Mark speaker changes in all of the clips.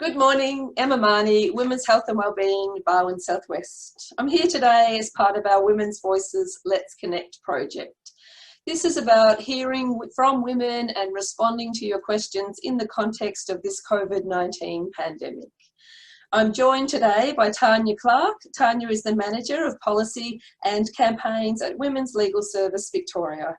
Speaker 1: Good morning, Emma Mahony, Women's Health and Wellbeing, Barwon Southwest. I'm here today as part of our Women's Voices Let's Connect project. This is about hearing from women and responding to your questions in the context of this COVID-19 pandemic. I'm joined today by Tania Clarke. Tania is the Manager of Policy and Campaigns at Women's Legal Service Victoria.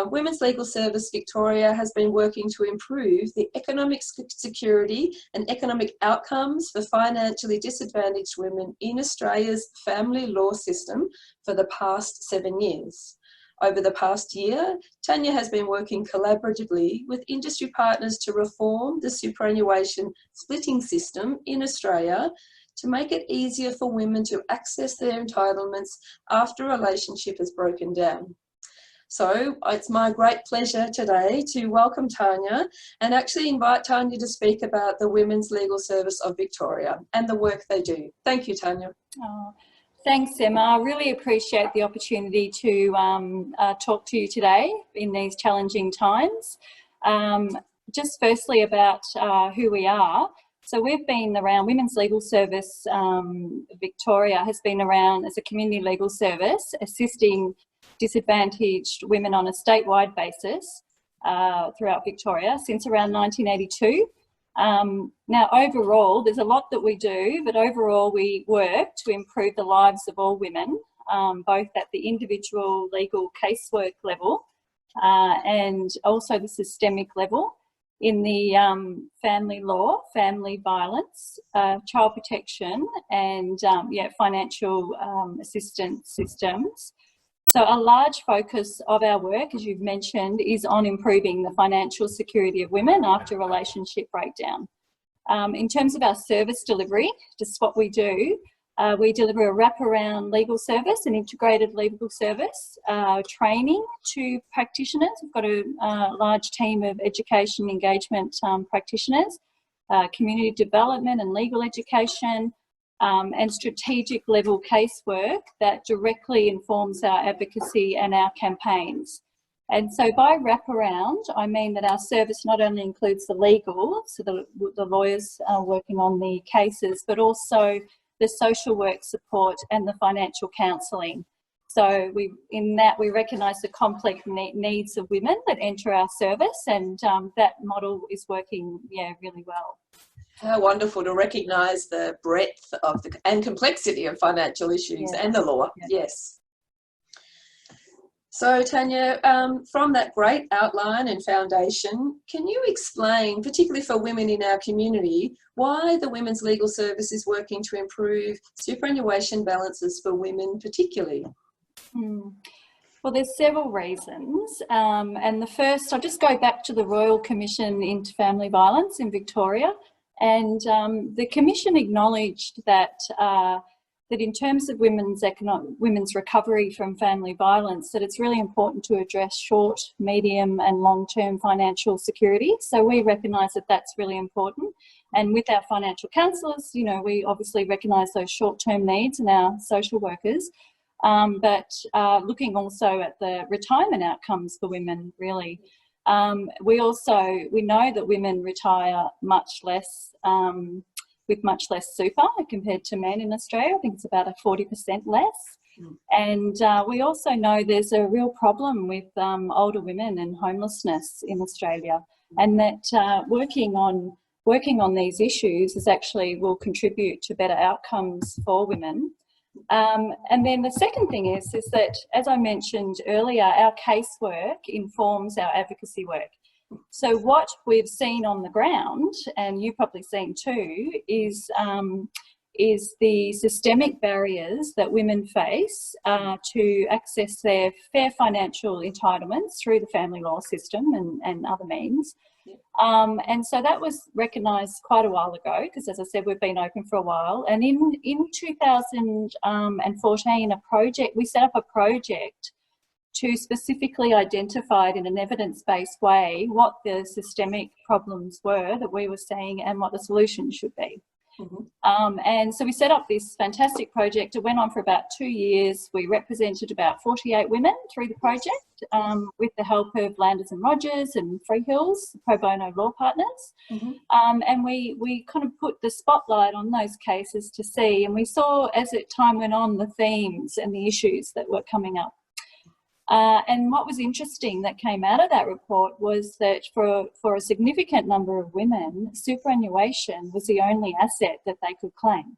Speaker 1: Women's Legal Service Victoria has been working to improve the economic security and economic outcomes for financially disadvantaged women in Australia's family law system for the past 7 years. Over the past year, Tania has been working collaboratively with industry partners to reform the superannuation splitting system in Australia to make it easier for women to access their entitlements after a relationship has broken down. So it's my great pleasure today to welcome Tania and actually invite Tania to speak about the Women's Legal Service of Victoria and the work they do. Thank you, Tania.
Speaker 2: Thanks, Emma. I really appreciate the opportunity to talk to you today in these challenging times. Just firstly about who we are. So we've been around, Women's Legal Service Victoria has been around as a community legal service assisting disadvantaged women on a statewide basis throughout Victoria since around 1982. Now, overall, there's a lot that we do, but overall we work to improve the lives of all women, both at the individual legal casework level and also the systemic level in the family law, family violence, child protection and financial assistance systems. So a large focus of our work, as you've mentioned, is on improving the financial security of women after relationship breakdown. In terms of our service delivery, just what we do, we deliver a wraparound legal service, an integrated legal service, training to practitioners. We've got a large team of education engagement practitioners, community development and legal education, and strategic level casework that directly informs our advocacy and our campaigns. And so by wraparound, I mean that our service not only includes the legal, so the lawyers working on the cases, but also the social work support and the financial counselling. So in that we recognise the complex needs of women that enter our service, and that model is working really well.
Speaker 1: How wonderful to recognise the breadth of and complexity of financial issues and the law. Yes. So Tania, from that great outline and foundation, can you explain, particularly for women in our community, why the Women's Legal Service is working to improve superannuation balances for women particularly?
Speaker 2: Well, there's several reasons. And the first, I'll just go back to the Royal Commission into Family Violence in Victoria. And the Commission acknowledged that that in terms of women's recovery from family violence, that it's really important to address short, medium and long-term financial security. So we recognise that that's really important. And with our financial counsellors, we obviously recognise those short-term needs in our social workers, but looking also at the retirement outcomes for women, really. We know that women retire much less, with much less super compared to men in Australia. I think it's about 40% less. And we also know there's a real problem with older women and homelessness in Australia, and that working on these issues will contribute to better outcomes for women. And then the second thing is that, as I mentioned earlier, our casework informs our advocacy work. So what we've seen on the ground, and you've probably seen too, is the systemic barriers that women face to access their fair financial entitlements through the family law system and other means. And so that was recognised quite a while ago, because as I said, we've been open for a while. And in 2014, we set up a project to specifically identify in an evidence-based way what the systemic problems were that we were seeing and what the solution should be. And so we set up this fantastic project. It went on for about 2 years. We represented about 48 women through the project with the help of Landers and Rogers and Freehills, pro bono law partners. And we kind of put the spotlight on those cases to see, and we saw as time went on the themes and the issues that were coming up. And what was interesting that came out of that report was that for a significant number of women, superannuation was the only asset that they could claim.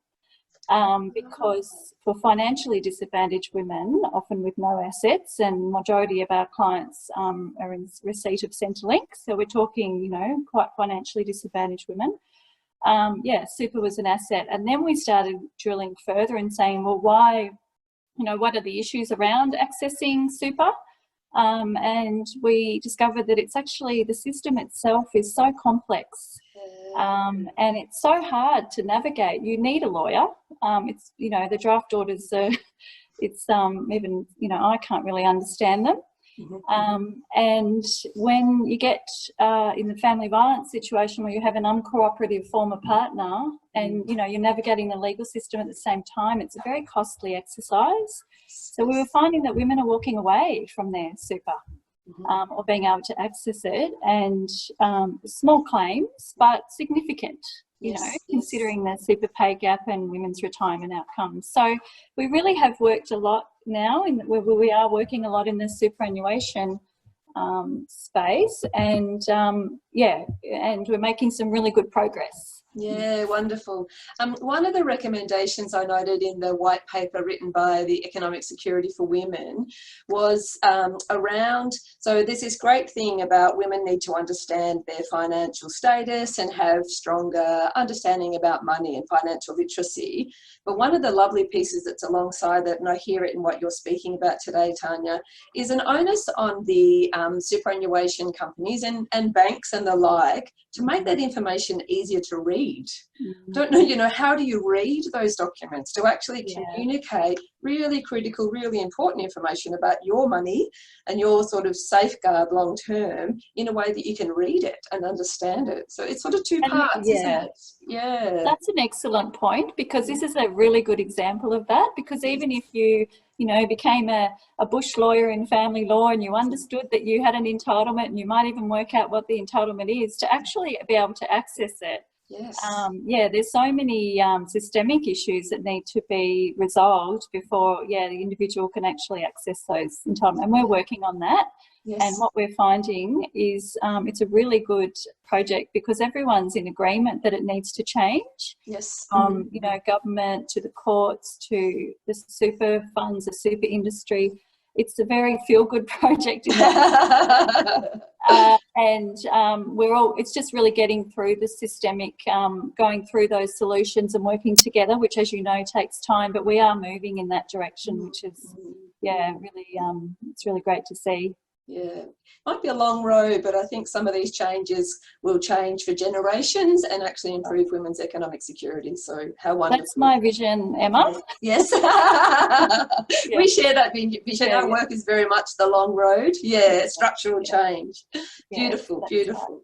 Speaker 2: Because for financially disadvantaged women, often with no assets, and majority of our clients are in receipt of Centrelink, so we're talking, you know, quite financially disadvantaged women. Yeah, super was an asset. And then we started drilling further and saying, well, why, you know, what are the issues around accessing super? And we discovered that it's actually, the system itself is so complex. And it's so hard to navigate. You need a lawyer. It's, you know, the draft orders are, it's even, you know, I can't really understand them. And when you get in the family violence situation where you have an uncooperative former partner and, you know, you're navigating the legal system at the same time, it's a very costly exercise. So we were finding that women are walking away from their super or being able to access it, and small claims, but significant, you know, considering the super pay gap and women's retirement outcomes. So we really have worked a lot now, we are working a lot in the superannuation space, and yeah, and we're making some really good progress.
Speaker 1: Yeah, wonderful. One of the recommendations I noted in the white paper written by the Economic Security for Women was around, so there's this great thing about women need to understand their financial status and have stronger understanding about money and financial literacy. But one of the lovely pieces that's alongside that, and I hear it in what you're speaking about today, Tania, is an onus on the superannuation companies and banks and the like to make that information easier to read. Don't know, you know, how do you read those documents to actually communicate really critical, really important information about your money and your sort of safeguard long term in a way that you can read it and understand it. So it's sort of two parts, isn't it? Yeah.
Speaker 2: That's an excellent point, because this is a really good example of that, because even if you know, became a bush lawyer in family law and you understood that you had an entitlement, and you might even work out what the entitlement is, to actually be able to access it.
Speaker 1: Yes.
Speaker 2: Yeah, there's so many systemic issues that need to be resolved before, the individual can actually access those entitlements. And we're working on that. Yes. And what we're finding is it's a really good project because everyone's in agreement that it needs to change.
Speaker 1: Yes.
Speaker 2: You know, government to the courts to the super funds, the super industry. It's a very feel-good project in that. It's just really getting through the systemic, going through those solutions and working together, which, as you know, takes time, but we are moving in that direction, which is, really, it's really great to see.
Speaker 1: Yeah, might be a long road, but I think some of these changes will change for generations and actually improve women's economic security. So how wonderful.
Speaker 2: That's my vision, Emma.
Speaker 1: Yes. We share that vision. Our work is very much the long road. Yeah, structural change. Beautiful, beautiful. Right.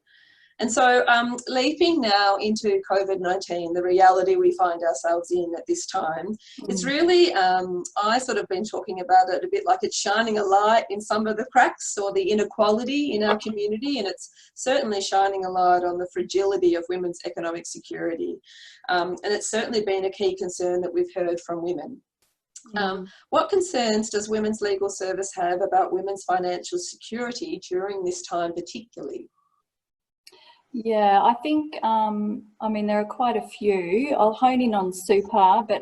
Speaker 1: And so leaping now into COVID-19, the reality we find ourselves in at this time, it's really, I sort of been talking about it a bit like it's shining a light in some of the cracks or the inequality in our community, and it's certainly shining a light on the fragility of women's economic security. And it's certainly been a key concern that we've heard from women. What concerns does Women's Legal Service have about women's financial security during this time particularly?
Speaker 2: Yeah, I think, I mean, there are quite a few. I'll hone in on super, but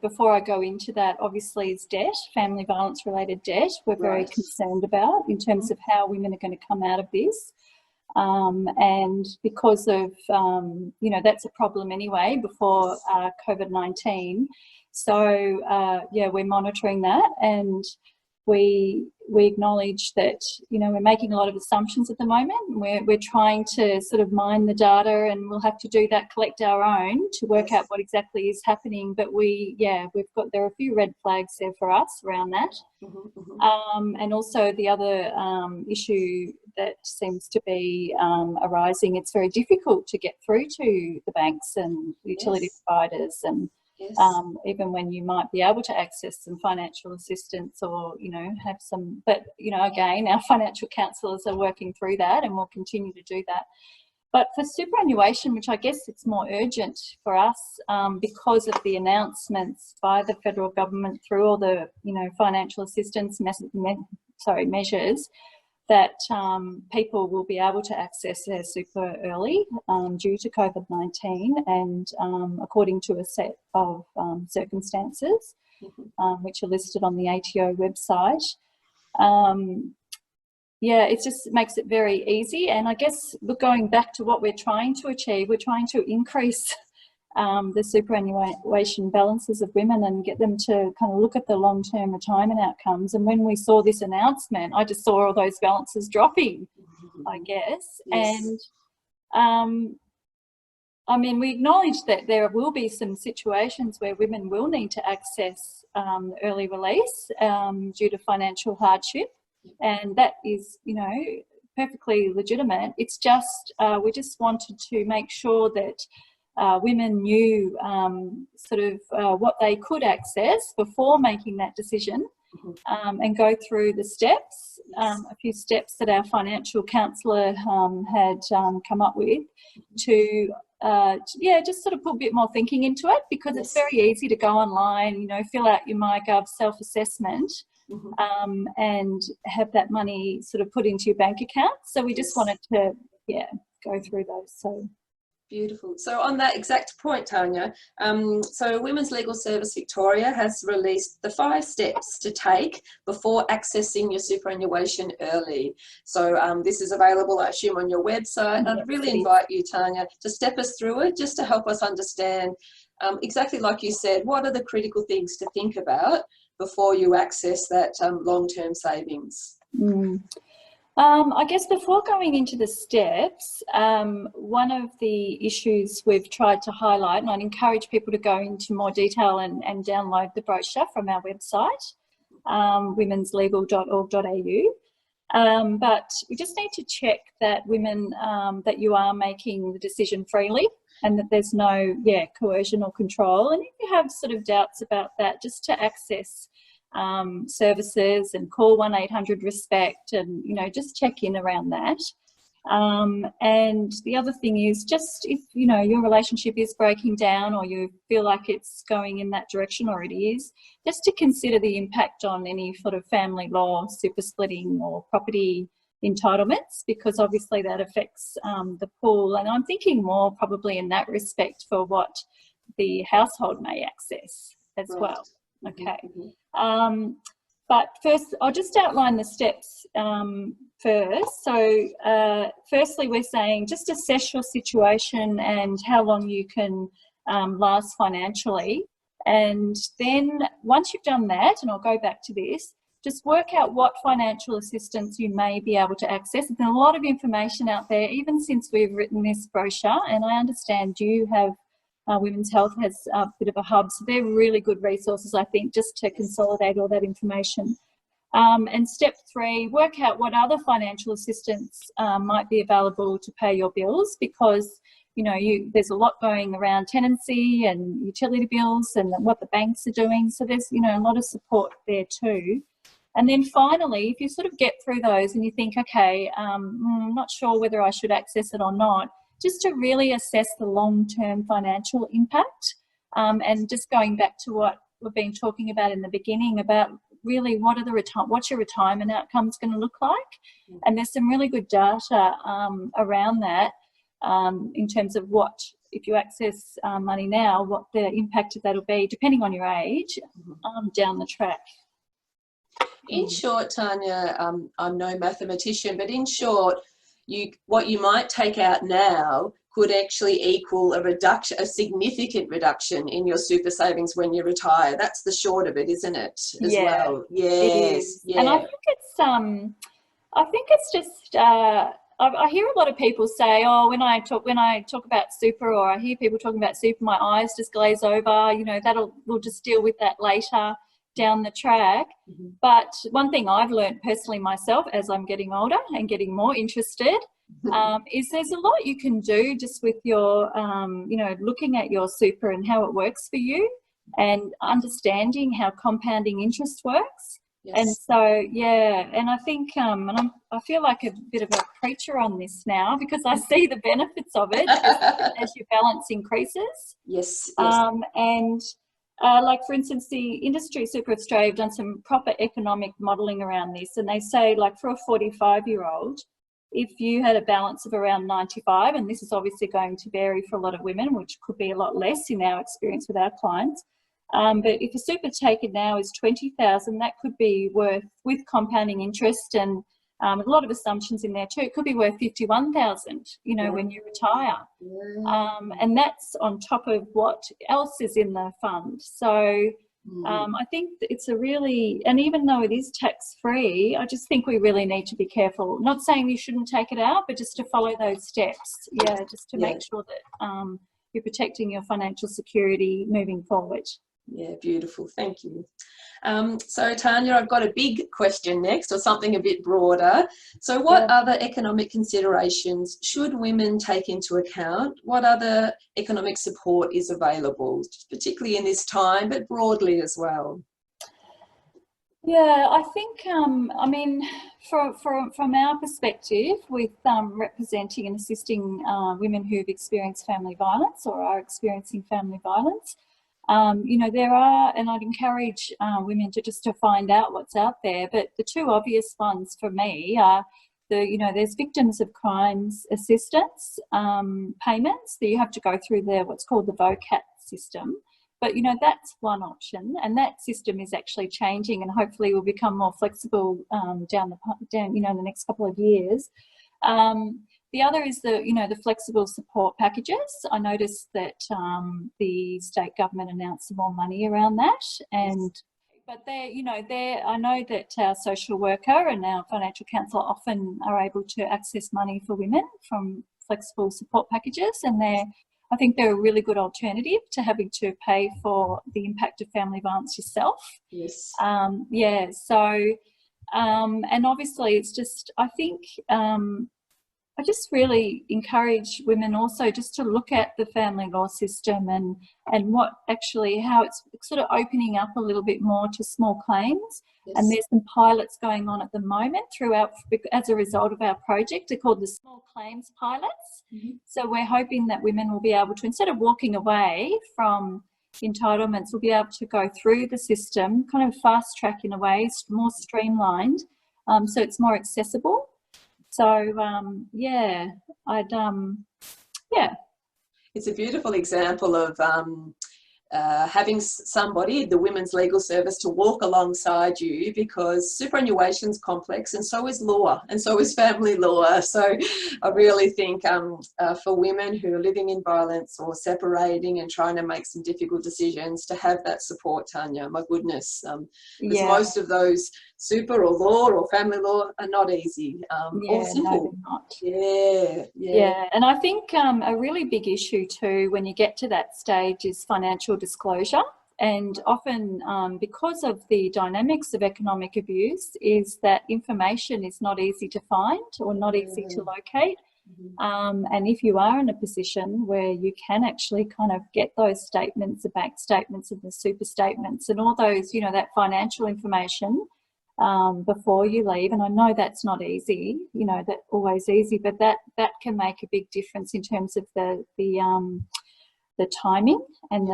Speaker 2: before I go into that, obviously is debt, family violence related debt. We're very concerned about in terms of how women are going to come out of this. And because of, you know, that's a problem anyway before COVID-19. So, we're monitoring that. And we acknowledge that, you know, we're making a lot of assumptions at the moment. We're trying to sort of mine the data, and we'll have to do that, collect our own to work out what exactly is happening. But there are a few red flags there for us around that. And also the other issue that seems to be arising, it's very difficult to get through to the banks and utility providers, and even when you might be able to access some financial assistance or, you know, have some, but, you know, again, our financial counsellors are working through that and will continue to do that. But for superannuation, which I guess it's more urgent for us because of the announcements by the federal government through all the, you know, financial assistance measures, that people will be able to access their super early due to COVID-19 and according to a set of circumstances, which are listed on the ATO website. It just makes it very easy. And I guess, look, going back to what we're trying to achieve, we're trying to increase the superannuation balances of women and get them to kind of look at the long-term retirement outcomes. And when we saw this announcement, I just saw all those balances dropping, I guess. And I mean, we acknowledge that there will be some situations where women will need to access early release due to financial hardship. And that is, you know, perfectly legitimate. It's just, we just wanted to make sure that women knew what they could access before making that decision, and go through the steps, a few steps that our financial counsellor had come up with to just sort of put a bit more thinking into it, because it's very easy to go online, you know, fill out your MyGov self-assessment and have that money sort of put into your bank account. So we just wanted to go through those. So
Speaker 1: beautiful. So on that exact point, Tania, so Women's Legal Service Victoria has released the 5 steps to take before accessing your superannuation early. So this is available, I assume, on your website. And I'd really invite you, Tania, to step us through it, just to help us understand exactly like you said, what are the critical things to think about before you access that long-term savings?
Speaker 2: I guess before going into the steps, one of the issues we've tried to highlight, and I'd encourage people to go into more detail and download the brochure from our website, womenslegal.org.au, but we just need to check that women, that you are making the decision freely and that there's no coercion or control. And if you have sort of doubts about that, just to access services and call 1-800-RESPECT and, you know, just check in around that. And the other thing is, just if, you know, your relationship is breaking down or you feel like it's going in that direction, or it is, just to consider the impact on any sort of family law, super splitting or property entitlements, because obviously that affects the pool. And I'm thinking more probably in that respect for what the household may access as well. Okay. But first, I'll just outline the steps first. So firstly, we're saying just assess your situation and how long you can last financially. And then once you've done that, and I'll go back to this, just work out what financial assistance you may be able to access. There's a lot of information out there, even since we've written this brochure, and I understand you have Women's Health has a bit of a hub, so they're really good resources, I think, just to consolidate all that information. And step 3, work out what other financial assistance might be available to pay your bills, because, you know, there's a lot going around tenancy and utility bills and what the banks are doing. So there's, you know, a lot of support there too. And then finally, if you sort of get through those and you think, okay, I'm not sure whether I should access it or not, just to really assess the long-term financial impact, and just going back to what we've been talking about in the beginning about really what's your retirement outcomes going to look like. And there's some really good data around that in terms of what, if you access money now, what the impact of that will be, depending on your age, down the track.
Speaker 1: In short, Tania, I'm no mathematician, but in short, what you might take out now could actually equal a significant reduction in your super savings when you retire. That's the short of it, isn't it? As well. Yes.
Speaker 2: It is.
Speaker 1: Yeah.
Speaker 2: And I think it's just I hear a lot of people say, oh, when I talk about super, or I hear people talking about super, my eyes just glaze over. You know, we'll just deal with that later down the track.
Speaker 1: Mm-hmm.
Speaker 2: But one thing I've learned personally myself as I'm getting older and getting more interested is there's a lot you can do just with your, looking at your super and how it works for you, and understanding how compounding interest works.
Speaker 1: Yes.
Speaker 2: And so, yeah, and I think, I feel like a bit of a preacher on this now, because I see the benefits of it as your balance increases.
Speaker 1: Yes.
Speaker 2: Like, for instance, the Industry Super Australia have done some proper economic modelling around this, and they say, like, for a 45-year-old, if you had a balance of around 95, and this is obviously going to vary for a lot of women, which could be a lot less in our experience with our clients, but if a super taken now is 20,000, that could be worth, with compounding interest and a lot of assumptions in there too, it could be worth 51,000, when you retire. And that's on top of what else is in the fund. So I think it's a really, and even though it is tax-free, I just think we really need to be careful. Not saying you shouldn't take it out, but just to follow those steps. Yeah, just to make sure that you're protecting your financial security moving forward.
Speaker 1: Yeah, beautiful. Thank you. So, Tania, I've got a big question next, or something a bit broader. So what other economic considerations should women take into account? What other economic support is available, particularly in this time, but broadly as well?
Speaker 2: Yeah, I think, from our perspective, with representing and assisting women who've experienced family violence or are experiencing family violence, there are, and I'd encourage women to find out what's out there, but the two obvious ones for me are there's victims of crimes assistance payments that you have to go through what's called the VOCAT system. But, that's one option, and that system is actually changing and hopefully will become more flexible down the next couple of years. The other is the flexible support packages. I noticed that the state government announced some more money around that, but I know that our social worker and our financial counsellor often are able to access money for women from flexible support packages, and I think they're a really good alternative to having to pay for the impact of family violence yourself.
Speaker 1: Yes.
Speaker 2: And obviously it's just, I think, I just really encourage women also just to look at the family law system and how it's sort of opening up a little bit more to small claims. Yes. And there's some pilots going on at the moment as a result of our project. They're called the small claims pilots. Mm-hmm. So we're hoping that women will be able to, instead of walking away from entitlements, will be able to go through the system, kind of fast track in a way, more streamlined, so it's more accessible. So,
Speaker 1: It's a beautiful example of having somebody, the Women's Legal Service, to walk alongside you, because superannuation's complex, and so is law, and so is family law. So I really think for women who are living in violence or separating and trying to make some difficult decisions, to have that support, Tania, my goodness, because most of those super or law or family law are not easy or simple.
Speaker 2: No, they're not. Yeah. And I think a really big issue too when you get to that stage is financial disclosure. And often because of the dynamics of economic abuse, is that information is not easy to find or not easy to locate. Mm-hmm. And if you are in a position where you can actually kind of get those statements, the bank statements and the super statements and all those, that financial information before you leave, and I know that's not easy, that's always easy, but that can make a big difference in terms of the timing and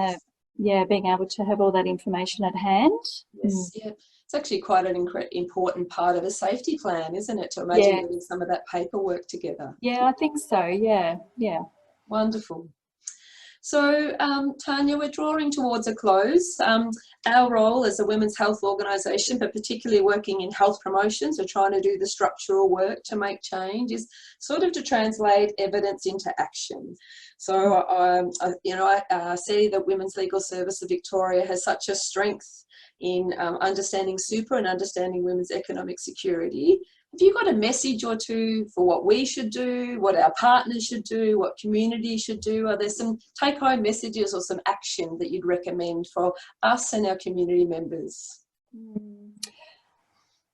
Speaker 2: being able to have all that information at hand.
Speaker 1: Yes, yeah. It's actually quite an important part of a safety plan, isn't it, to imagine getting some of that paperwork together?
Speaker 2: Yeah, I think so. Yeah.
Speaker 1: Wonderful. So, Tania, we're drawing towards a close. Our role as a women's health organisation, but particularly working in health promotion, so trying to do the structural work to make change, is sort of to translate evidence into action. So, I see that Women's Legal Service of Victoria has such a strength in understanding super and understanding women's economic security. Have you got a message or two for what we should do, what our partners should do, what community should do? Are there some take-home messages or some action that you'd recommend for us and our community members?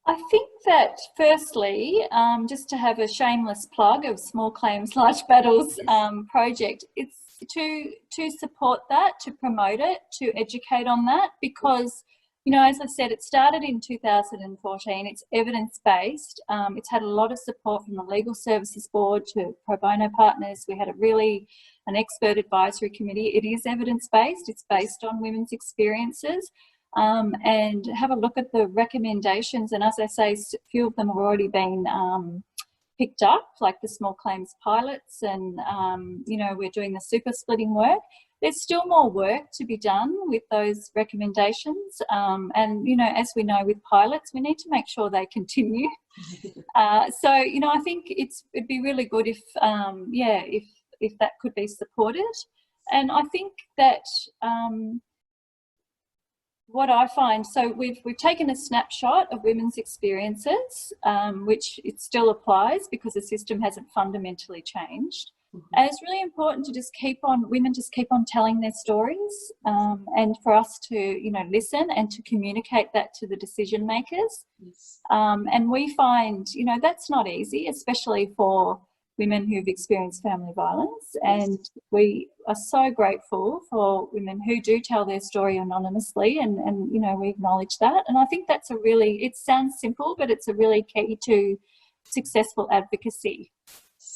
Speaker 2: I think that firstly, just to have a shameless plug of Small Claims, Large Battles project, it's to support that, to promote it, to educate on that, because as I said, it started in 2014. It's evidence-based. It's had a lot of support from the Legal Services Board to pro bono partners. We had an expert advisory committee. It is evidence-based. It's based on women's experiences. And have a look at the recommendations. And as I say, a few of them have already been picked up, like the small claims pilots, and, we're doing the super splitting work. There's still more work to be done with those recommendations. And, as we know with pilots, we need to make sure they continue. I think it'd be really good if that could be supported. And I think that what I find, so we've taken a snapshot of women's experiences, which it still applies because the system hasn't fundamentally changed. And it's really important to women just keep on telling their stories, and for us to, listen and to communicate that to the decision makers. Yes. And we find, that's not easy, especially for women who've experienced family violence. Yes. And we are so grateful for women who do tell their story anonymously, and we acknowledge that. And I think that's it sounds simple, but it's a really key to successful advocacy.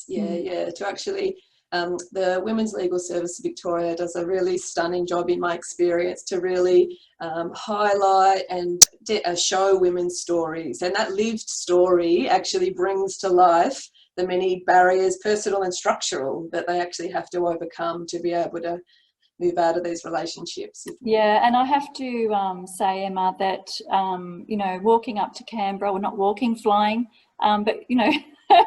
Speaker 1: Yeah, to actually, the Women's Legal Service of Victoria does a really stunning job, in my experience, to really highlight and show women's stories. And that lived story actually brings to life the many barriers, personal and structural, that they actually have to overcome to be able to move out of these relationships.
Speaker 2: Yeah, and I have to say, Emma, that, walking up to Canberra, well, not walking, flying, but,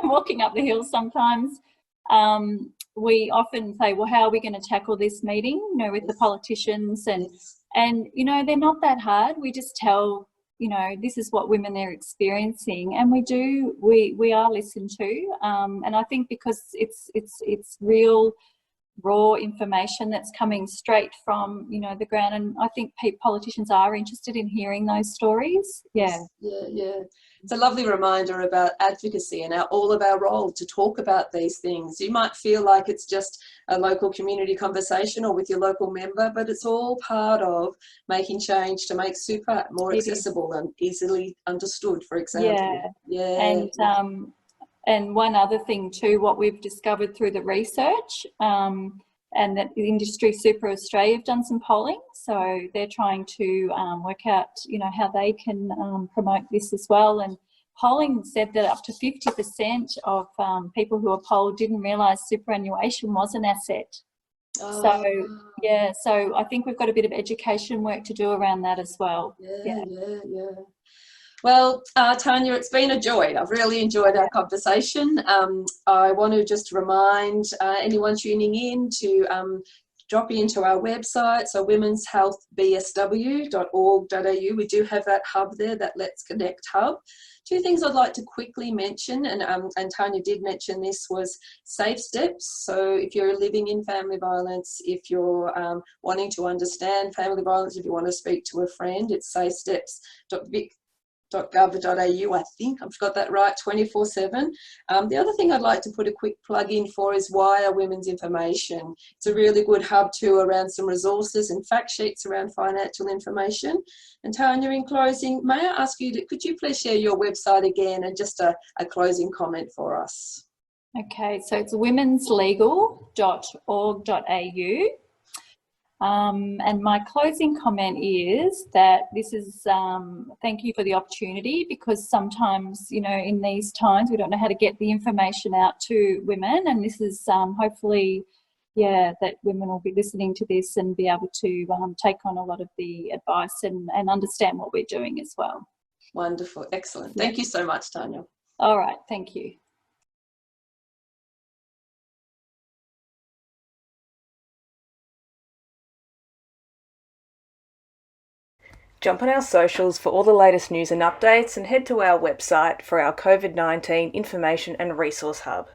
Speaker 2: walking up the hill sometimes, we often say, well, how are we going to tackle this meeting, with the politicians? And they're not that hard. We just tell, this is what women are experiencing, and we are listened to. And I think because it's real, raw information that's coming straight from, the ground, and I think politicians are interested in hearing those stories. Yeah. It's
Speaker 1: a lovely reminder about advocacy and all of our role to talk about these things. You might feel like it's just a local community conversation or with your local member, but it's all part of making change to make super more accessible and easily understood, for example.
Speaker 2: Yeah. And one other thing too, what we've discovered through the research, and that the Industry Super Australia have done some polling, so they're trying to work out, how they can promote this as well. And polling said that up to 50% of people who were polled didn't realise superannuation was an asset. So I think we've got a bit of education work to do around that as well.
Speaker 1: Yeah. Well, Tania, it's been a joy. I've really enjoyed our conversation. I want to just remind anyone tuning in to drop into our website, so womenshealthbsw.org.au. We do have that hub there, that Let's Connect hub. Two things I'd like to quickly mention, and Tania did mention this, was safe steps. So if you're living in family violence, if you're wanting to understand family violence, if you want to speak to a friend, it's safesteps.vic.gov.au, I think I've got that right, 24/7. The other thing I'd like to put a quick plug in for is Wire Women's Information. It's a really good hub too around some resources and fact sheets around financial information. And Tania, in closing, may I ask you, could you please share your website again and just a closing comment for us?
Speaker 2: Okay, so it's womenslegal.org.au. And my closing comment is that this is, thank you for the opportunity, because sometimes, in these times we don't know how to get the information out to women, and this is hopefully that women will be listening to this and be able to take on a lot of the advice and understand what we're doing as well.
Speaker 1: Wonderful. Excellent. Thank you so much, Tania.
Speaker 2: All right. Thank you.
Speaker 3: Jump on our socials for all the latest news and updates, and head to our website for our COVID-19 information and resource hub.